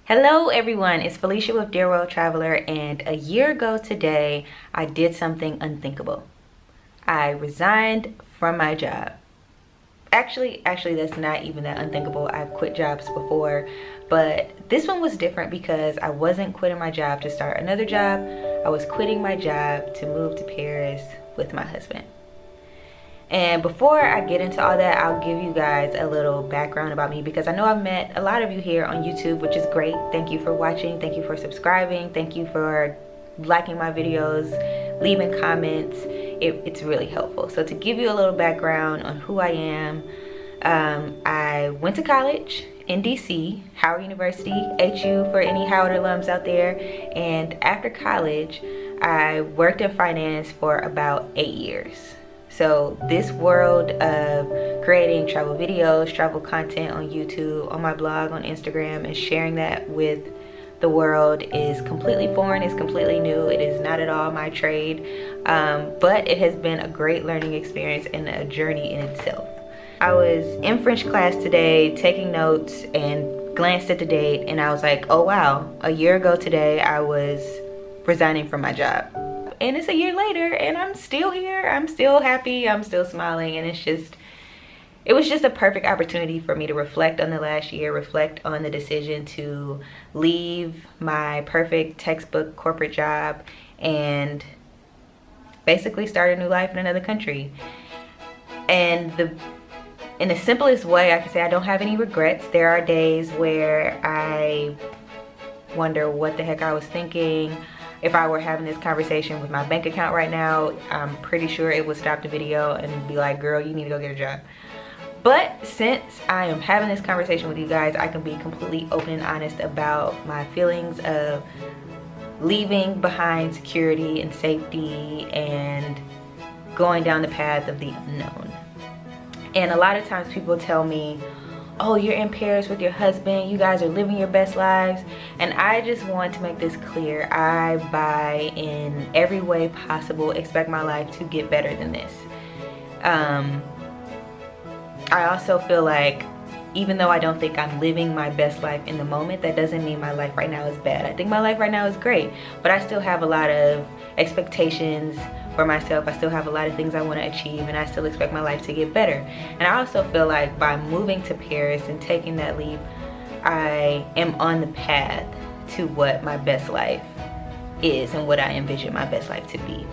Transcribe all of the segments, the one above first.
Hello everyone, it's Felicia with Dear World Traveler, and a year ago today I did something unthinkable. I resigned from my job. Actually that's not even that unthinkable. I've quit jobs before, but this one was different because I wasn't quitting my job to start another job. I was quitting my job to move to Paris with my husband. And before I get into all that, I'll give you guys a little background about me because I know I've met a lot of you here on YouTube, which is great. Thank you for watching. Thank you for subscribing. Thank you for liking my videos, leaving comments. It's really helpful. So to give you a little background on who I am, I went to college in DC, Howard University, HU for any Howard alums out there. And after college, I worked in finance for about 8 years. So this world of creating travel videos, travel content on YouTube, on my blog, on Instagram, and sharing that with the world is completely foreign, it's completely new. It is not at all my trade, but it has been a great learning experience and a journey in itself. I was in French class today taking notes and glanced at the date, and I was like, oh wow, a year ago today I was resigning from my job. And it's a year later and I'm still here. I'm still happy, I'm still smiling, and it was just a perfect opportunity for me to reflect on the last year, reflect on the decision to leave my perfect textbook corporate job and basically start a new life in another country. And in the simplest way, I can say I don't have any regrets. There are days where I wonder what the heck I was thinking. If I were having this conversation with my bank account right now, I'm pretty sure it would stop the video and be like, girl, you need to go get a job. But since I am having this conversation with you guys, I can be completely open and honest about my feelings of leaving behind security and safety and going down the path of the unknown. And a lot of times people tell me, oh, you're in Paris with your husband, you guys are living your best lives. And I just want to make this clear. I, by in every way possible, expect my life to get better than this. I also feel like even though I don't think I'm living my best life in the moment, that doesn't mean my life right now is bad. I think my life right now is great, but I still have a lot of expectations for myself. I still have a lot of things I want to achieve, and I still expect my life to get better. And I also feel like by moving to Paris and taking that leap, I am on the path to what my best life is and what I envision my best life to be.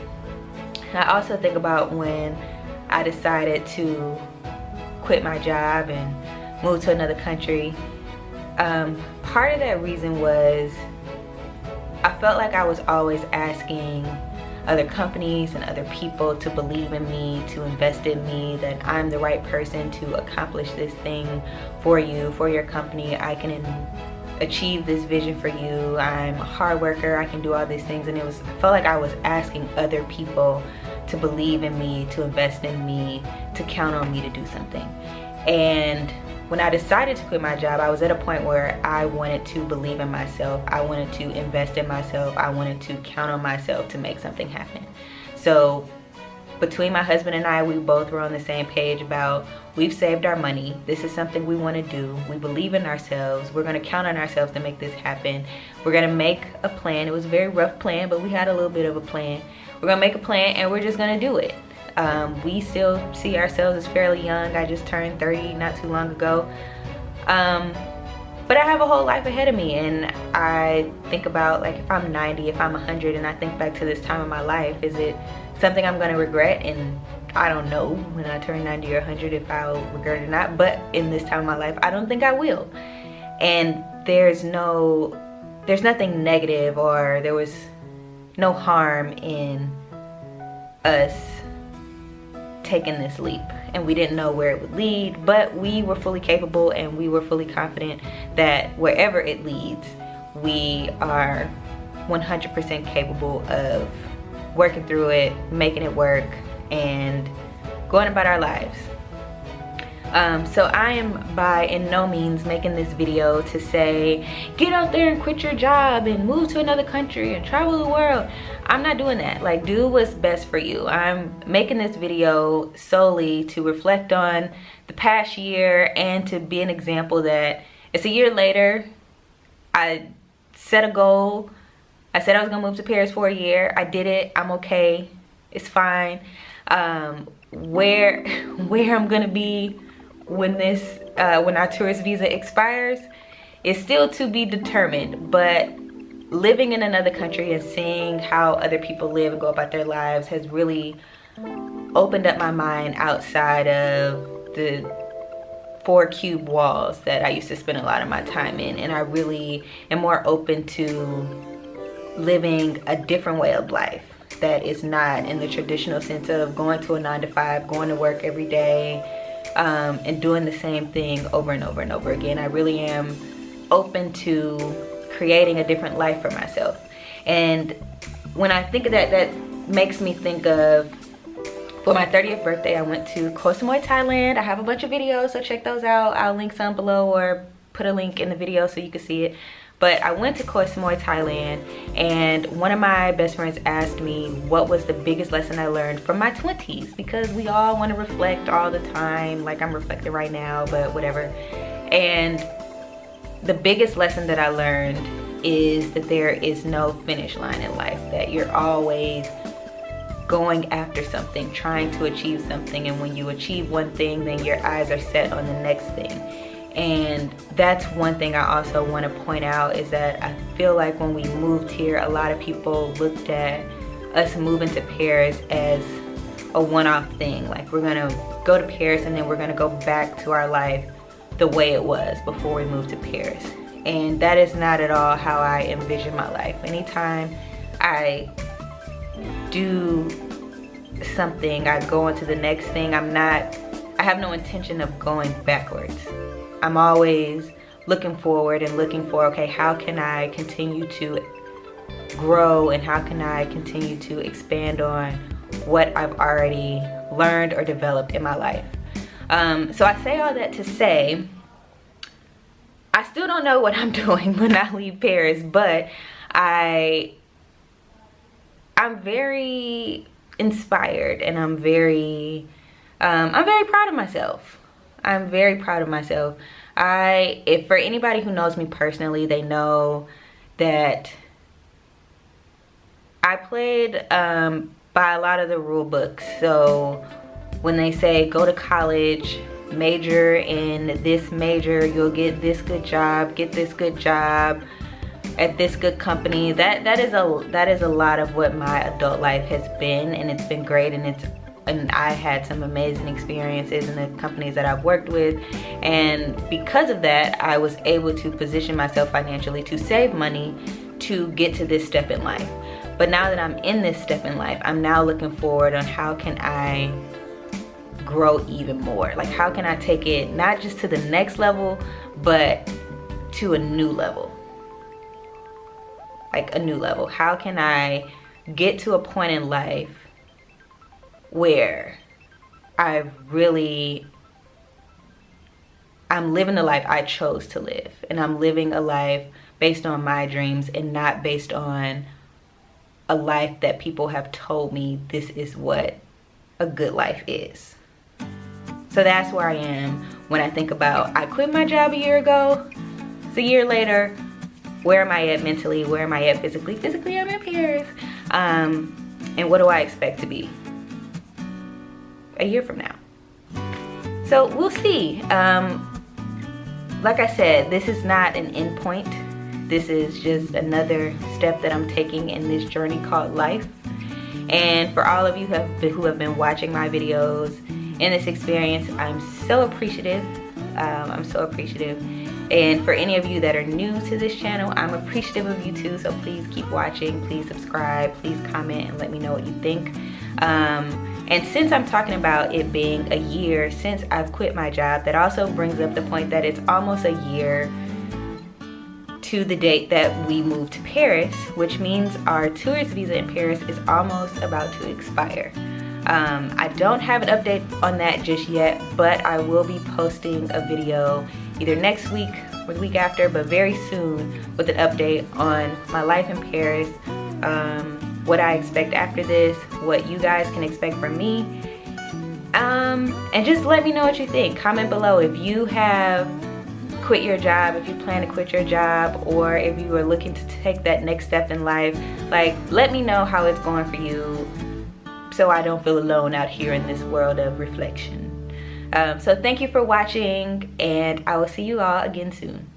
And I also think about when I decided to quit my job and move to another country. Part of that reason was I felt like I was always asking other companies and other people to believe in me, to invest in me, that I'm the right person to accomplish this thing for you, for your company. I can achieve this vision for you. I'm a hard worker, I can do all these things. And I felt like I was asking other people to believe in me, to invest in me, to count on me to do something. And when I decided to quit my job, I was at a point where I wanted to believe in myself. I wanted to invest in myself. I wanted to count on myself to make something happen. So between my husband and I, we both were on the same page about, we've saved our money. This is something we want to do. We believe in ourselves. We're going to count on ourselves to make this happen. We're going to make a plan. It was a very rough plan, but we had a little bit of a plan. We're going to make a plan and we're just going to do it. We still see ourselves as fairly young. I just turned 30 not too long ago. But I have a whole life ahead of me, and I think about, like, if I'm 90, if I'm 100, and I think back to this time of my life, is it something I'm going to regret? And I don't know when I turn 90 or 100 if I'll regret it or not, but in this time of my life, I don't think I will. And there's nothing negative, or there was no harm in us taking this leap, and we didn't know where it would lead, but we were fully capable and we were fully confident that wherever it leads, we are 100% capable of working through it, making it work, and going about our lives. So I am by in no means making this video to say, get out there and quit your job and move to another country and travel the world. I'm not doing that. Like, do what's best for you. I'm making this video solely to reflect on the past year and to be an example that it's a year later. I set a goal. I said I was gonna move to Paris for a year. I did it. I'm okay. It's fine. Where I'm gonna be when our tourist visa expires is still to be determined. But living in another country and seeing how other people live and go about their lives has really opened up my mind outside of the 4 cube walls that I used to spend a lot of my time in. And I really am more open to living a different way of life that is not in the traditional sense of going to a 9-to-5, going to work every day, and doing the same thing over and over and over again. I really am open to creating a different life for myself. And when I think of that, that makes me think of, for my 30th birthday, I went to Koh Samui, Thailand. I have a bunch of videos, so check those out. I'll link some below or put a link in the video so you can see it. But I went to Koh Samui, Thailand, and one of my best friends asked me what was the biggest lesson I learned from my 20s, because we all want to reflect all the time, like I'm reflecting right now, but whatever. And the biggest lesson that I learned is that there is no finish line in life, that you're always going after something, trying to achieve something, and when you achieve one thing, then your eyes are set on the next thing. And that's one thing I also want to point out, is that I feel like when we moved here, a lot of people looked at us moving to Paris as a one-off thing. Like, we're gonna go to Paris and then we're gonna go back to our life the way it was before we moved to Paris. And that is not at all how I envision my life. Anytime I do something, I go into the next thing, I have no intention of going backwards. I'm always looking forward and looking for, okay, how can I continue to grow and how can I continue to expand on what I've already learned or developed in my life. So I say all that to say, I still don't know what I'm doing when I leave Paris, but I'm very inspired, and I'm very proud of myself. I'm very proud of myself. If for anybody who knows me personally, they know that I played by a lot of the rule books. So when they say go to college, major in this major, you'll get this good job, get this good job at this good company, that is a lot of what my adult life has been, and it's been great, and I had some amazing experiences in the companies that I've worked with. And because of that, I was able to position myself financially to save money to get to this step in life. But now that I'm in this step in life, I'm now looking forward on how can I grow even more. Like, how can I take it not just to the next level, but to a new level. Like a new level. How can I get to a point in life where I'm living the life I chose to live, and I'm living a life based on my dreams and not based on a life that people have told me this is what a good life is. So that's where I am when I think about, I quit my job a year ago, it's a year later, where am I at mentally, where am I at physically? Physically, I'm at Paris. And what do I expect to be a year from now? So we'll see. Like I said, this is not an end point. This is just another step that I'm taking in this journey called life. And for all of you who have been watching my videos in this experience, I'm so appreciative. I'm so appreciative. And for any of you that are new to this channel, I'm appreciative of you too. So please keep watching, please subscribe, please comment and let me know what you think. And since I'm talking about it being a year since I've quit my job, that also brings up the point that it's almost a year to the date that we moved to Paris, which means our tourist visa in Paris is almost about to expire. I don't have an update on that just yet, but I will be posting a video either next week or the week after, but very soon, with an update on my life in Paris, what I expect after this, what you guys can expect from me, and just let me know what you think. Comment below if you have quit your job, if you plan to quit your job, or if you are looking to take that next step in life, like, let me know how it's going for you so I don't feel alone out here in this world of reflection. So thank you for watching, and I will see you all again soon.